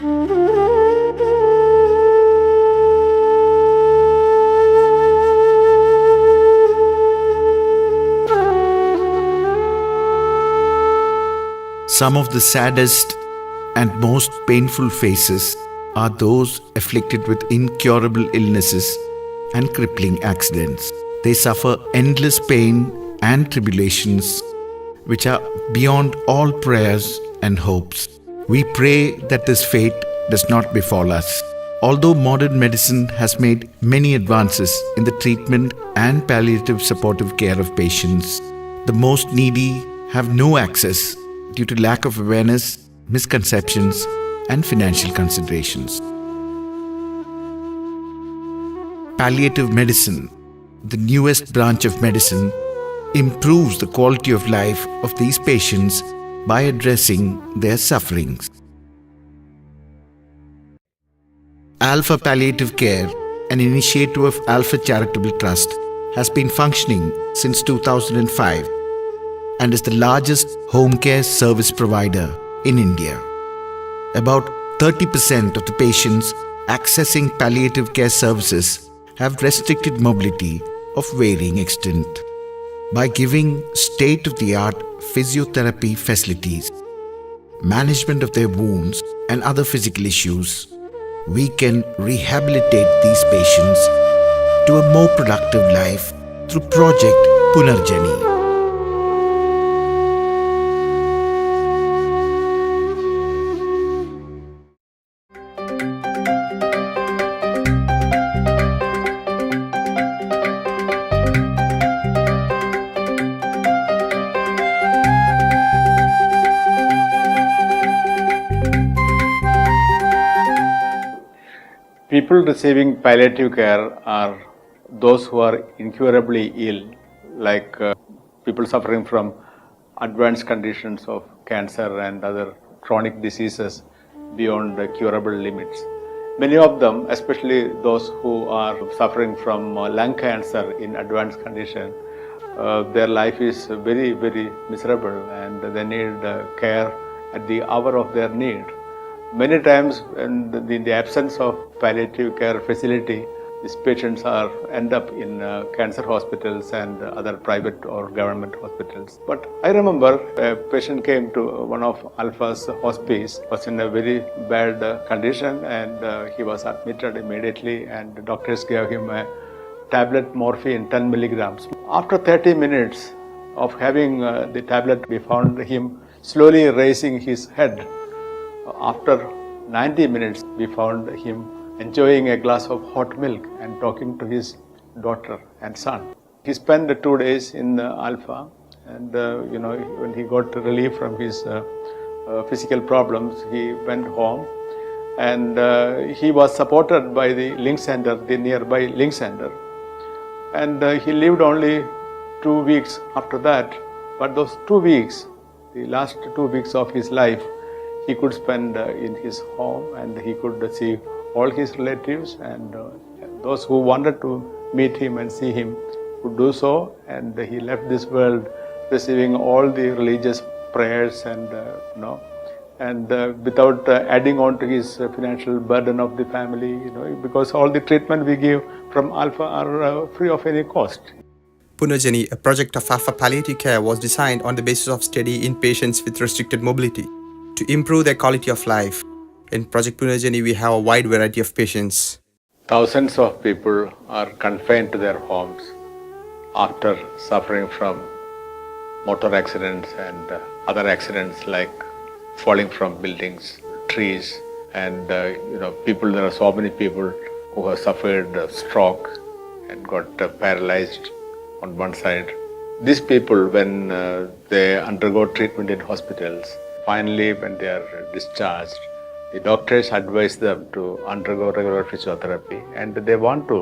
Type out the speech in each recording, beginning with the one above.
Some of the saddest and most painful faces are those afflicted with incurable illnesses and crippling accidents. They suffer endless pain and tribulations which are beyond all prayers and hopes. We pray that this fate does not befall us. Although modern medicine has made many advances in the treatment and palliative supportive care of patients, the most needy have no access due to lack of awareness, misconceptions, and financial considerations. Palliative medicine, the newest branch of medicine, improves the quality of life of these patients by addressing their sufferings. Alpha Palliative Care, an initiative of Alpha Charitable Trust, has been functioning since 2005 and is the largest home care service provider in India. About 30% of the patients accessing palliative care services have restricted mobility of varying extent. By giving state-of-the-art physiotherapy facilities, management of their wounds and other physical issues, we can rehabilitate these patients to a more productive life through Project Punarjani. People receiving palliative care are those who are incurably ill, like people suffering from advanced conditions of cancer and other chronic diseases beyond the curable limits. Many of them, especially those who are suffering from lung cancer in advanced condition, their life is very, very miserable and they need care at the hour of their need. Many times in the absence of palliative care facility, these patients end up in cancer hospitals and other private or government hospitals. But I remember a patient came to one of Alpha's hospice, was in a very bad condition, and he was admitted immediately, and the doctors gave him a tablet morphine 10 milligrams. After 30 minutes of having the tablet, we found him slowly raising his head. After 90 minutes, we found him enjoying a glass of hot milk and talking to his daughter and son. He spent 2 days in Alpha, and when he got relief from his physical problems, he went home, and he was supported by the Link Center, the nearby Link Center, and he lived only 2 weeks after that. But those 2 weeks, the last 2 weeks of his life, he could spend in his home, and he could see all his relatives, and those who wanted to meet him and see him could do so, and he left this world receiving all the religious prayers and without adding on to his financial burden of the family, because all the treatment we give from Alpha are free of any cost. Punarjani, a project of Alpha Palliative Care, was designed on the basis of study in patients with restricted mobility to improve their quality of life. In Project Punarjani, we have a wide variety of patients. Thousands of people are confined to their homes after suffering from motor accidents and other accidents like falling from buildings, trees, and there are so many people who have suffered stroke and got paralyzed on one side. These people, when they undergo treatment in hospitals, finally when they are discharged, the doctors advise them to undergo regular physiotherapy, and they want to,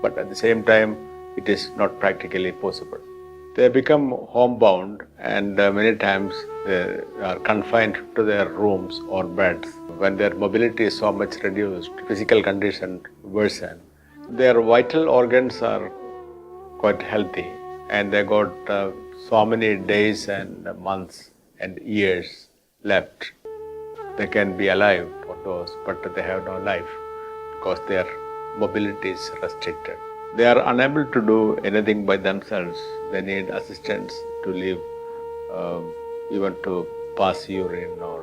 but at the same time it is not practically possible. They become homebound, and many times they are confined to their rooms or beds. When their mobility is so much reduced, physical condition worsen. Their vital organs are quite healthy, and they got so many days and months and years left. they can be alive for those, but they have no life because their mobility is restricted. They are unable to do anything by themselves. They need assistance to live, even to pass urine or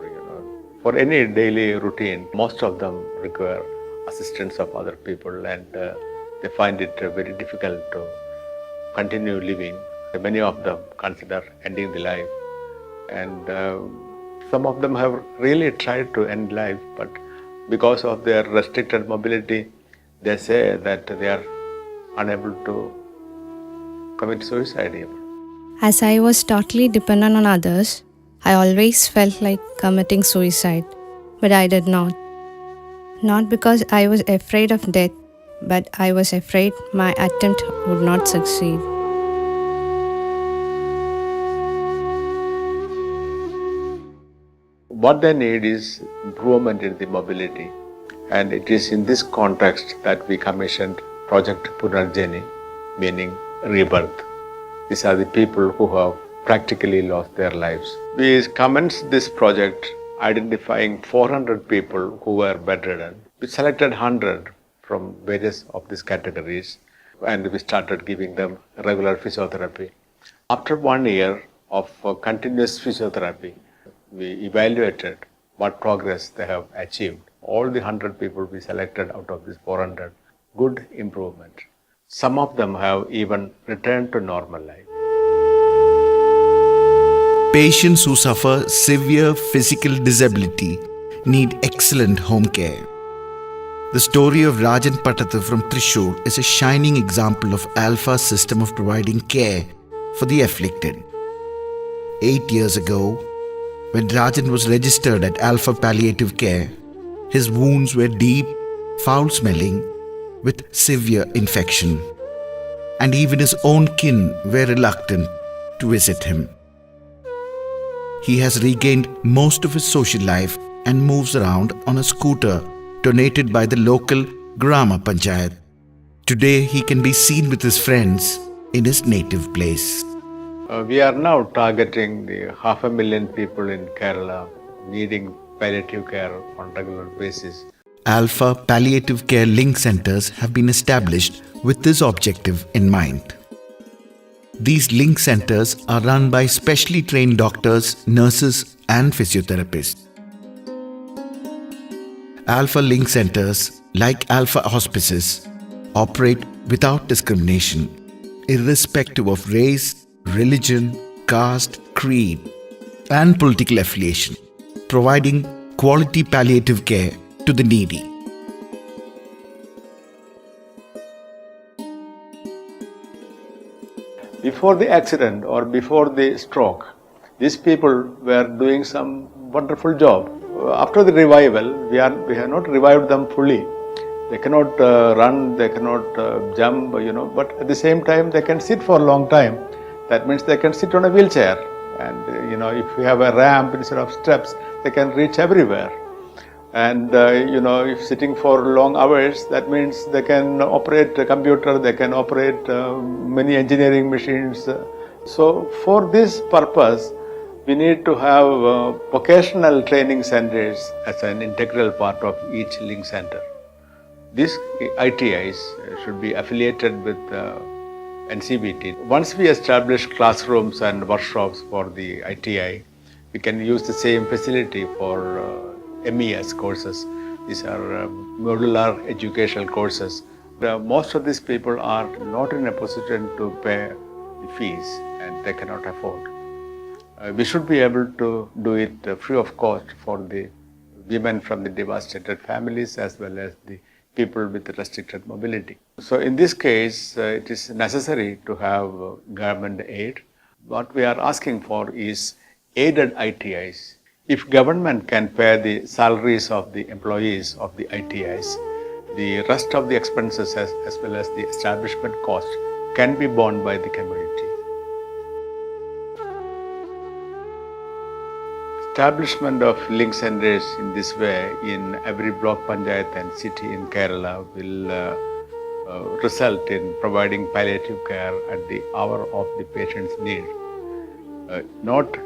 for any daily routine. Most of them require assistance of other people, and they find it very difficult to continue living. Many of them consider ending the life, and some of them have really tried to end life, but because of their restricted mobility, they say that they are unable to commit suicide even. As I was totally dependent on others, I always felt like committing suicide, but I did not. Not because I was afraid of death, but I was afraid my attempt would not succeed. What they need is improvement in the mobility, and it is in this context that we commissioned Project Punarjani, meaning rebirth. These are the people who have practically lost their lives. We commenced this project identifying 400 people who were bedridden. We selected 100 from various of these categories, and we started giving them regular physiotherapy. After 1 year of continuous physiotherapy, we evaluated what progress they have achieved. All the 100 people we selected out of this 400, good improvement. Some of them have even returned to normal life. Patients who suffer severe physical disability need excellent home care. The story of Rajan Pattathu from Thrissur is a shining example of Alpha's system of providing care for the afflicted. 8 years ago, when Rajan was registered at Alpha Palliative Care, his wounds were deep, foul-smelling, with severe infection, and even his own kin were reluctant to visit him. He has regained most of his social life and moves around on a scooter donated by the local Grama Panchayat. Today he can be seen with his friends in his native place. We are now targeting the 500,000 people in Kerala needing palliative care on regular basis. Alpha Palliative Care Link Centers have been established with this objective in mind. These link centers are run by specially trained doctors, nurses, and physiotherapists. Alpha Link Centers, like Alpha Hospices, operate without discrimination, irrespective of race, religion, caste, creed, and political affiliation, providing quality palliative care to the needy. Before the accident or before the stroke, these people were doing some wonderful job. After the revival, we have not revived them fully. They cannot run, they cannot jump, but at the same time they can sit for a long time. That means they can sit on a wheelchair, and if we have a ramp instead of steps, they can reach everywhere. And if sitting for long hours, that means they can operate a computer, they can operate many engineering machines. So for this purpose, we need to have vocational training centers as an integral part of each link center. These ITIs should be affiliated with NCBT. Once we establish classrooms and workshops for the ITI, we can use the same facility for MES courses. These are modular educational courses. Most of these people are not in a position to pay the fees, and they cannot afford. We should be able to do it free of cost for the women from the devastated families as well as the people with restricted mobility. So in this case, it is necessary to have government aid. What we are asking for is aided ITIs. If government can pay the salaries of the employees of the ITIs, the rest of the expenses as well as the establishment cost can be borne by the community. Establishment of link centers in this way in every block panchayat and city in Kerala will result in providing palliative care at the hour of the patient's need, not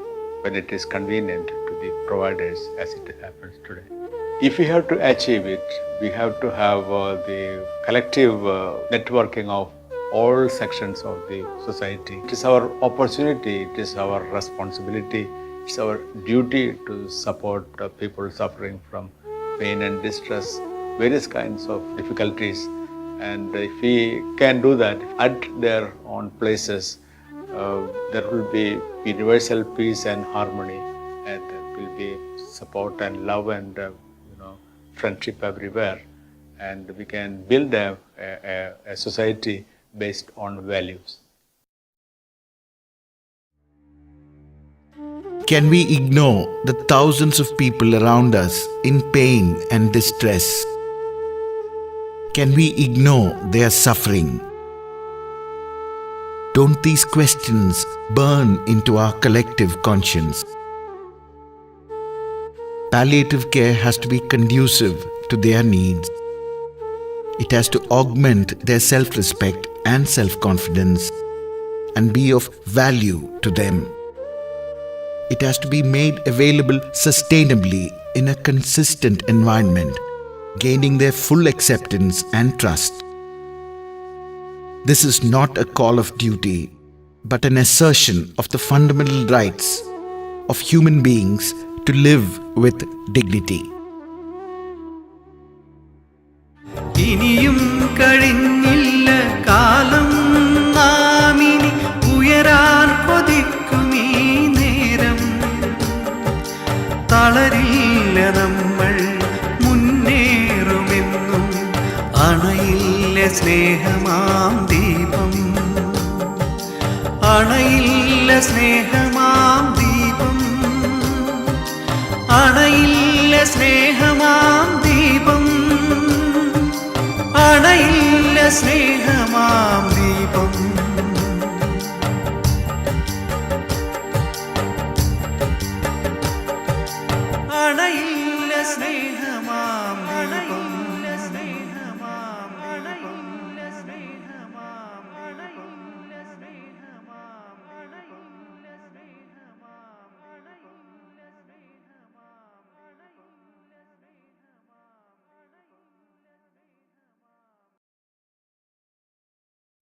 when it is convenient to the providers as it happens today. If we have to achieve it, we have to have the collective networking of all sections of the society. It is our opportunity, it is our responsibility, it's our duty to support people suffering from pain and distress, various kinds of difficulties. And if we can do that at their own places, there will be universal peace and harmony, and there will be support and love and friendship everywhere, and we can build a society based on values. Can we ignore the thousands of people around us in pain and distress? Can we ignore their suffering? Don't these questions burn into our collective conscience? Palliative care has to be conducive to their needs. It has to augment their self-respect and self-confidence and be of value to them. It has to be made available sustainably in a consistent environment, gaining their full acceptance and trust. This is not a call of duty, but an assertion of the fundamental rights of human beings to live with dignity. ഇനിയും കഴിഞ്ഞില്ല കാലം നാമിനി ഉയരാൻ കൊതിക്കുമീ നേരം തളരില്ല നമ്മൾ മുന്നേറുമെന്നും അണയില്ല സ്നേഹമാം ദീപം അണയില്ല സ്നേഹമാം ദീപം അണയില്ല സ്നേഹമാം ദീപം അണയില്ല സ്നേഹമാം ദീപം അണയില്ല സ്നേഹമാം ദീപം